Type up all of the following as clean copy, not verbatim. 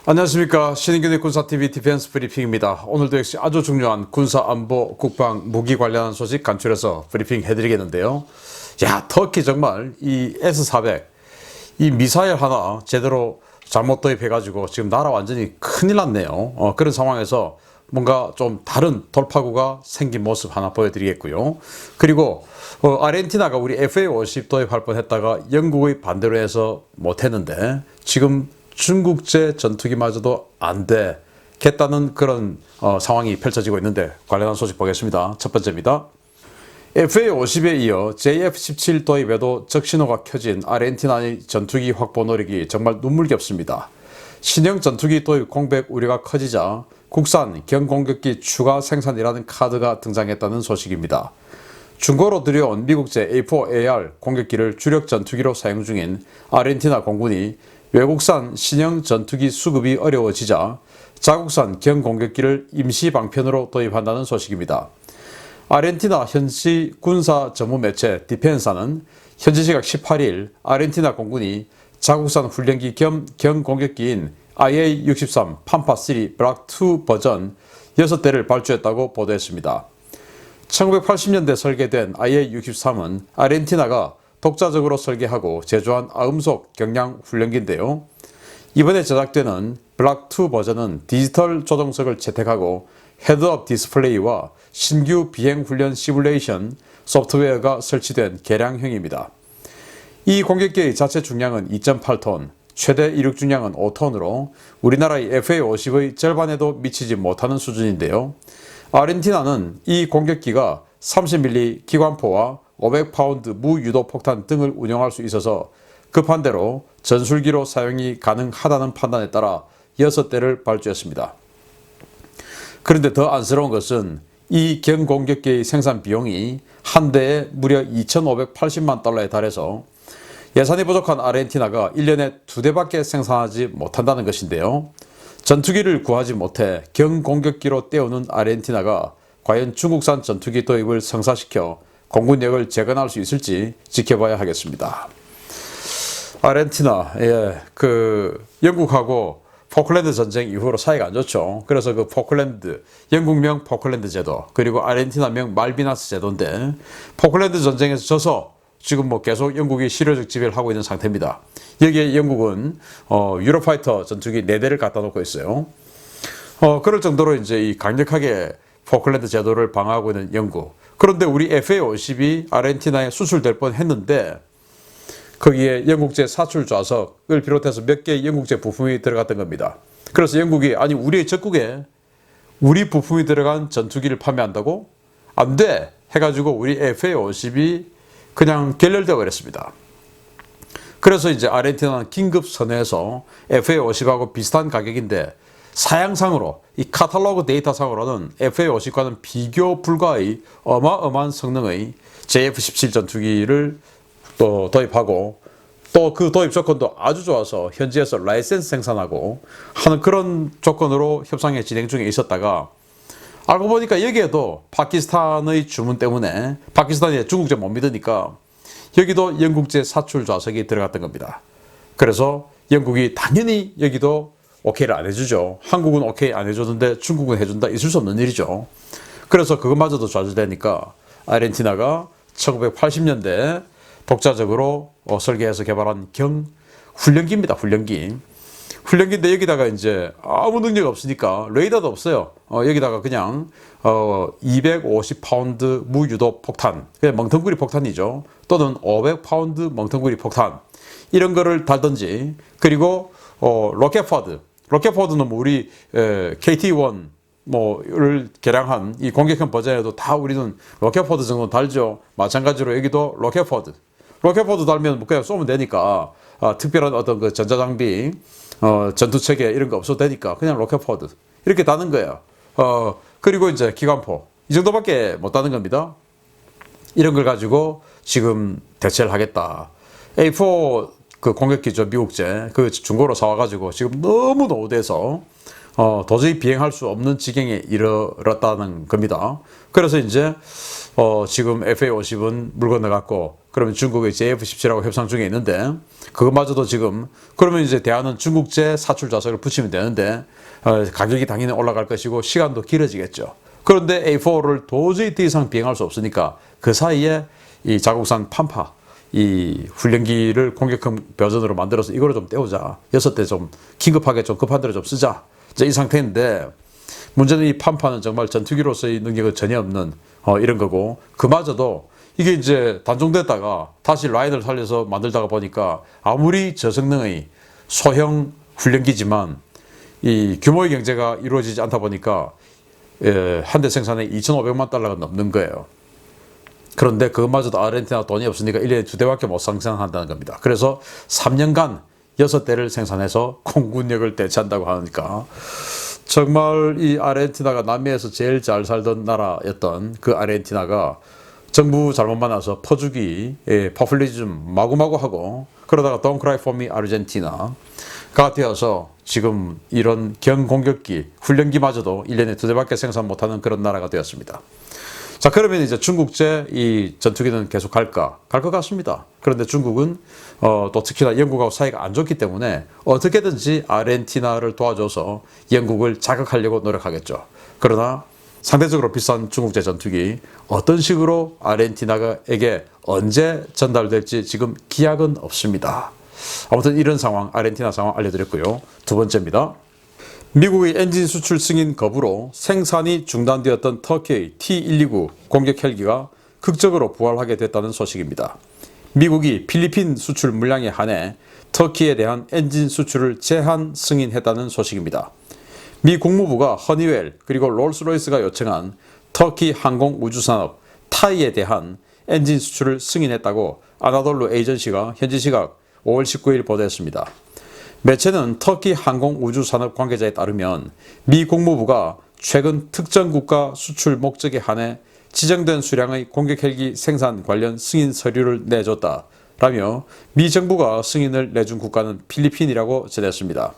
안녕하십니까. 신인균의 군사TV 디펜스 브리핑입니다. 오늘도 역시 아주 중요한 군사안보, 국방, 무기 관련한 소식 간추려서 브리핑 해드리겠는데요. 야, 터키 정말 이 S-400 이 미사일 하나 제대로 잘못 도입해가지고 지금 나라 완전히 큰일 났네요. 그런 상황에서 뭔가 좀 다른 돌파구가 생긴 모습 하나 보여드리겠고요. 그리고 아르헨티나가 우리 FA-50 도입할 뻔했다가 영국의 반대로 해서 못했는데 지금 중국제 전투기마저도 안 되겠다는 그런 상황이 펼쳐지고 있는데 관련한 소식 보겠습니다. 첫 번째입니다. FA-50에 이어 JF-17 도입에도 적신호가 켜진 아르헨티나의 전투기 확보 노력이 정말 눈물겹습니다. 신형 전투기 도입 공백 우려가 커지자 국산 경공격기 추가 생산이라는 카드가 등장했다는 소식입니다. 중고로 들여온 미국제 A4AR 공격기를 주력 전투기로 사용 중인 아르헨티나 공군이 외국산 신형 전투기 수급이 어려워지자 자국산 경공격기를 임시 방편으로 도입한다는 소식입니다. 아르헨티나 현지 군사 전문 매체 디펜사는 현지 시각 18일 아르헨티나 공군이 자국산 훈련기 겸 경공격기인 IA-63 팜파3 블락2 버전 6대를 발주했다고 보도했습니다. 1980년대 설계된 IA-63은 아르헨티나가 독자적으로 설계하고 제조한 아음속 경량 훈련기인데요. 이번에 제작되는 블락2 버전은 디지털 조종석을 채택하고 헤드업 디스플레이와 신규 비행훈련 시뮬레이션 소프트웨어가 설치된 개량형입니다. 이 공격기의 자체 중량은 2.8톤, 최대 이륙 중량은 5톤으로 우리나라의 FA-50의 절반에도 미치지 못하는 수준인데요. 아르헨티나는 이 공격기가 30mm 기관포와 500파운드 무유도 폭탄 등을 운용할 수 있어서 급한 대로 전술기로 사용이 가능하다는 판단에 따라 6대를 발주했습니다. 그런데 더 안쓰러운 것은 이 경공격기의 생산 비용이 한 대에 무려 2,580만 달러에 달해서 예산이 부족한 아르헨티나가 1년에 2대밖에 생산하지 못한다는 것인데요. 전투기를 구하지 못해 경공격기로 때우는 아르헨티나가 과연 중국산 전투기 도입을 성사시켜 공군력을 재건할 수 있을지 지켜봐야 하겠습니다. 아르헨티나, 영국하고 포클랜드 전쟁 이후로 사이가 안 좋죠. 그래서 그 포클랜드, 영국명 포클랜드 제도, 그리고 아르헨티나명 말비나스 제도인데, 포클랜드 전쟁에서 져서 지금 계속 영국이 실효적 지배를 하고 있는 상태입니다. 여기에 영국은, 유로파이터 전투기 4대를 갖다 놓고 있어요. 그럴 정도로 이제 이 강력하게 포클랜드 제도를 방어하고 있는 영국. 그런데 우리 FA-50이 아르헨티나에 수출될 뻔 했는데 거기에 영국제 사출 좌석을 비롯해서 몇 개의 영국제 부품이 들어갔던 겁니다. 그래서 영국이 아니 우리의 적국에 우리 부품이 들어간 전투기를 판매한다고? 안 돼! 해가지고 우리 FA-50이 그냥 결렬되어 버렸습니다. 그래서 이제 아르헨티나는 긴급 선회해서 FA-50하고 비슷한 가격인데 사양상으로 이 카탈로그 데이터상으로는 FA-50과는 비교 불가의 어마어마한 성능의 JF-17 전투기를 또 도입하고 또 그 도입 조건도 아주 좋아서 현지에서 라이센스 생산하고 하는 그런 조건으로 협상이 진행 중에 있었다가 알고 보니까 여기에도 파키스탄의 주문 때문에 파키스탄이 중국제 못 믿으니까 여기도 영국제 사출 좌석이 들어갔던 겁니다. 그래서 영국이 당연히 여기도 오케이를 안 해주죠. 한국은 오케이 안 해줬는데 중국은 해준다? 있을 수 없는 일이죠. 그래서 그것마저도 좌절되니까 아르헨티나가 1980년대 독자적으로 설계해서 개발한 훈련기입니다. 훈련기. 훈련기인데 여기다가 이제 아무 능력이 없으니까 레이더도 없어요. 여기다가 그냥 250파운드 무유도 폭탄, 그냥 멍텅구리 폭탄이죠. 또는 500파운드 멍텅구리 폭탄 이런 거를 달든지 그리고 로켓포드는 우리 KT-1 를 개량한 이 공격형 버전에도 다 우리는 로켓포드 정도 달죠. 마찬가지로 여기도 로켓포드 달면 그냥 쏘면 되니까 특별한 어떤 그 전자장비 전투체계 이런 거 없어도 되니까 그냥 로켓포드 이렇게 다는 거예요. 그리고 이제 기관포 이 정도밖에 못 다는 겁니다. 이런 걸 가지고 지금 대체를 하겠다. A4 그 공격기죠. 미국제 그 중고로 사와가지고 지금 너무 노후돼서 도저히 비행할 수 없는 지경에 이르렀다는 겁니다. 그래서 이제 지금 FA-50은 물 건너갔고 그러면 중국의 JF-17하고 협상 중에 있는데 그것마저도 지금 그러면 이제 대안은 중국제 사출 좌석을 붙이면 되는데 가격이 당연히 올라갈 것이고 시간도 길어지겠죠. 그런데 A4를 도저히 더 이상 비행할 수 없으니까 그 사이에 이 자국산 판파 이 훈련기를 공격형 버전으로 만들어서 이거를 좀 떼우자. 6대 좀 긴급하게 좀 급한 대로 좀 쓰자. 이제 이 상태인데 문제는 이 판파는 정말 전투기로서의 능력은 전혀 없는 이런 거고 그마저도 이게 이제 단종됐다가 다시 라인을 살려서 만들다가 보니까 아무리 저성능의 소형 훈련기지만 이 규모의 경제가 이루어지지 않다 보니까 한 대 생산에 2,500만 달러가 넘는 거예요. 그런데 그것마저도 아르헨티나 돈이 없으니까 1년에 2대밖에 못 생산한다는 겁니다. 그래서 3년간 6대를 생산해서 공군력을 대체한다고 하니까 정말 이 아르헨티나가 남미에서 제일 잘 살던 나라였던 그 아르헨티나가 정부 잘못 만나서 퍼주기, 파퓰리즘 마구마구하고 그러다가 Don't Cry For Me 아르헨티나가 되어서 지금 이런 경공격기, 훈련기마저도 1년에 2대밖에 생산 못하는 그런 나라가 되었습니다. 자, 그러면 이제 중국제 이 전투기는 계속 갈까? 갈 것 같습니다. 그런데 중국은 또 특히나 영국하고 사이가 안 좋기 때문에 어떻게든지 아르헨티나를 도와줘서 영국을 자극하려고 노력하겠죠. 그러나 상대적으로 비싼 중국제 전투기 어떤 식으로 아르헨티나에게 언제 전달될지 지금 기약은 없습니다. 아무튼 이런 상황, 아르헨티나 상황 알려드렸고요. 두 번째입니다. 미국의 엔진 수출 승인 거부로 생산이 중단되었던 터키의 T-129 공격 헬기가 극적으로 부활하게 됐다는 소식입니다. 미국이 필리핀 수출 물량에 한해 터키에 대한 엔진 수출을 제한 승인했다는 소식입니다. 미 국무부가 허니웰 그리고 롤스로이스가 요청한 터키 항공우주산업 타이에 대한 엔진 수출을 승인했다고 아나돌루 에이전시가 현지 시각 5월 19일 보도했습니다. 매체는 터키 항공우주산업 관계자에 따르면 미 국무부가 최근 특정 국가 수출 목적에 한해 지정된 수량의 공격 헬기 생산 관련 승인 서류를 내줬다라며 미 정부가 승인을 내준 국가는 필리핀이라고 전했습니다.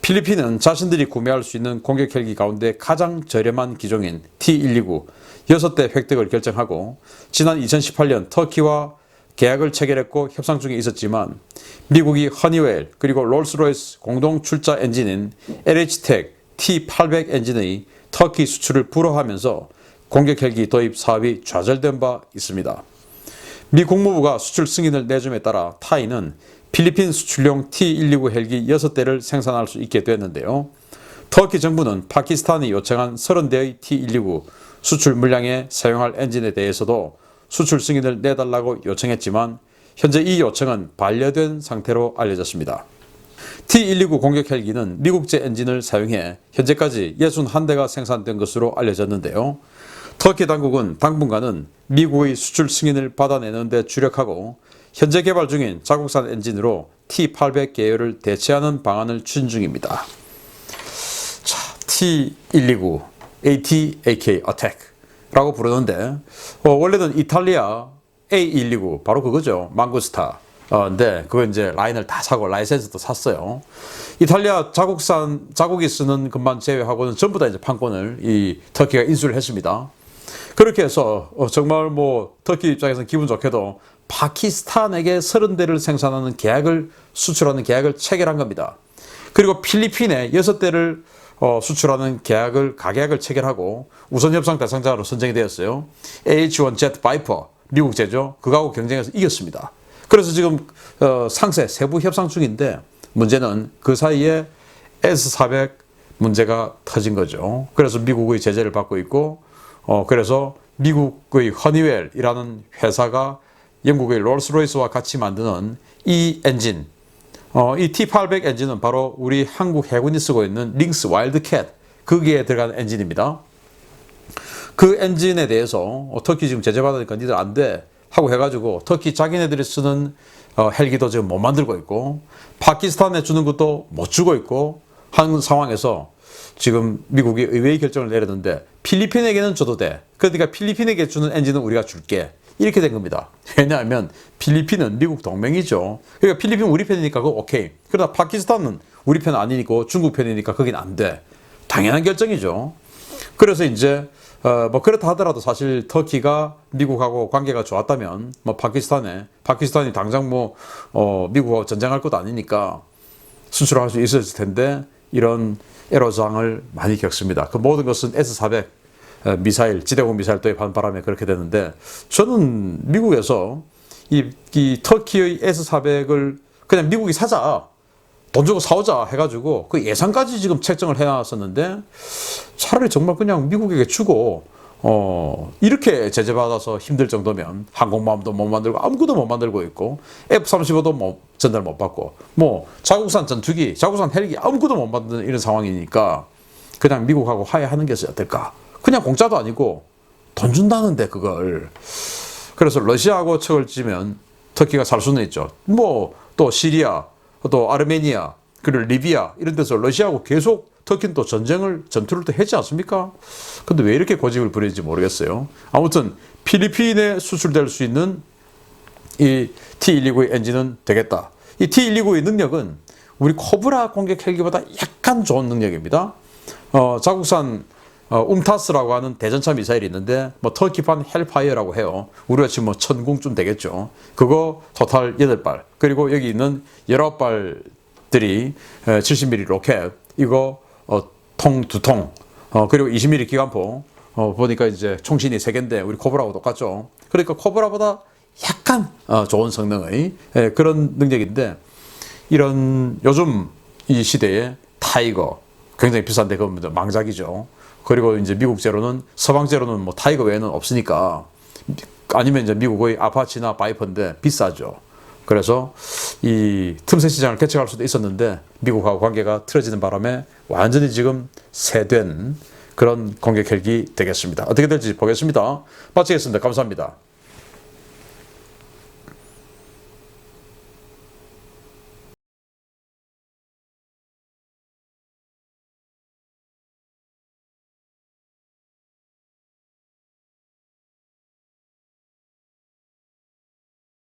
필리핀은 자신들이 구매할 수 있는 공격 헬기 가운데 가장 저렴한 기종인 T-129 6대 획득을 결정하고 지난 2018년 터키와 계약을 체결했고 협상 중에 있었지만 미국이 허니웰 그리고 롤스로이스 공동 출자 엔진인 LH텍 T800 엔진의 터키 수출을 불허하면서 공격 헬기 도입 사업이 좌절된 바 있습니다. 미 국무부가 수출 승인을 내줌에 따라 타이는 필리핀 수출용 T-129 헬기 6대를 생산할 수 있게 됐는데요. 터키 정부는 파키스탄이 요청한 30대의 T-129 수출 물량에 사용할 엔진에 대해서도 수출 승인을 내달라고 요청했지만 현재 이 요청은 반려된 상태로 알려졌습니다. T-129 공격 헬기는 미국제 엔진을 사용해 현재까지 61대가 생산된 것으로 알려졌는데요. 터키 당국은 당분간은 미국의 수출 승인을 받아내는 데 주력하고 현재 개발 중인 자국산 엔진으로 T800 계열을 대체하는 방안을 추진 중입니다. 자, T-129 AT-AK 어택라고 부르는데 원래는 이탈리아 A129 바로 그거죠. 망구스타. 근데 그거 이제 라인을 다 사고 라이센스도 샀어요. 이탈리아 자국이 쓰는 것만 제외하고는 전부 다 이제 판권을 이 터키가 인수를 했습니다. 그렇게 해서 정말 뭐 터키 입장에서는 기분 좋게도 파키스탄에게 30대를 생산하는 계약을 수출하는 계약을 체결한 겁니다. 그리고 필리핀에 6대를 수출하는 가계약을 체결하고 우선 협상 대상자로 선정이 되었어요. AH-1Z 바이퍼 미국제죠. 그거하고 경쟁해서 이겼습니다. 그래서 지금 상세 세부 협상 중인데 문제는 그 사이에 S400 문제가 터진 거죠. 그래서 미국의 제재를 받고 있고 그래서 미국의 허니웰이라는 회사가 영국의 롤스로이스와 같이 만드는 이 엔진 이 T800 엔진은 바로 우리 한국 해군이 쓰고 있는 링스 와일드캣 거기에 들어가는 엔진입니다. 그 엔진에 대해서 터키 지금 제재받으니까 니들 안 돼 하고 해가지고 터키 자기네들이 쓰는 헬기도 지금 못 만들고 있고 파키스탄에 주는 것도 못 주고 있고 하는 상황에서 지금 미국이 의외의 결정을 내렸는데 필리핀에게는 줘도 돼. 그러니까 필리핀에게 주는 엔진은 우리가 줄게. 이렇게 된 겁니다. 왜냐하면 필리핀은 미국 동맹이죠. 그러니까 필리핀 우리 편이니까 그거 오케이. 그러나 파키스탄은 우리 편 아니니까 중국 편이니까 거긴 안 돼. 당연한 결정이죠. 그래서 이제 뭐 그렇다 하더라도 사실 터키가 미국하고 관계가 좋았다면 뭐 파키스탄이 당장 뭐 미국하고 전쟁할 것도 아니니까 수출할 수 있었을 텐데 이런 애로사항을 많이 겪습니다. 그 모든 것은 S-400 미사일, 지대공 미사일 도입한 바람에 그렇게 되는데 저는 미국에서 이 터키의 S-400을 그냥 미국이 사자, 돈 주고 사오자 해가지고 그 예산까지 지금 책정을 해놨었는데 차라리 정말 그냥 미국에게 주고 이렇게 제재받아서 힘들 정도면 항공모함도 못 만들고 아무것도 못 만들고 있고 F-35도 뭐 전달 못 받고 뭐 자국산 전투기, 자국산 헬기 아무것도 못 만드는 이런 상황이니까 그냥 미국하고 화해하는 게 어떨까? 그냥 공짜도 아니고 돈 준다는데 그걸. 그래서 러시아하고 척을 지면 터키가 살 수는 있죠. 뭐 또 시리아, 또 아르메니아, 그리고 리비아 이런 데서 러시아하고 계속 터키는 또 전투를 또 했지 않습니까? 근데 왜 이렇게 고집을 부리는지 모르겠어요. 아무튼 필리핀에 수출될 수 있는 이 T-129의 엔진은 되겠다. 이 T-129의 능력은 우리 코브라 공격 헬기보다 약간 좋은 능력입니다. 자국산 움타스라고 하는 대전차 미사일이 있는데 뭐 터키판 헬파이어라고 해요. 우리가 지금 뭐 천궁쯤 되겠죠. 그거 토탈 8발 그리고 여기 있는 19발들이 70mm 로켓 이거 통 2통 그리고 20mm 기관포 보니까 이제 총신이 3개인데 우리 코브라하고 똑같죠. 그러니까 코브라보다 약간 좋은 성능의 그런 능력인데 이런 요즘 이 시대에 타이거 굉장히 비싼데 그건 망작이죠. 그리고 이제 미국 제로는 서방 제로는 뭐 타이거 외에는 없으니까 아니면 이제 미국의 아파치나 바이퍼인데 비싸죠. 그래서 이 틈새 시장을 개척할 수도 있었는데 미국하고 관계가 틀어지는 바람에 완전히 지금 새된 그런 공격 헬기 되겠습니다. 어떻게 될지 보겠습니다. 마치겠습니다. 감사합니다.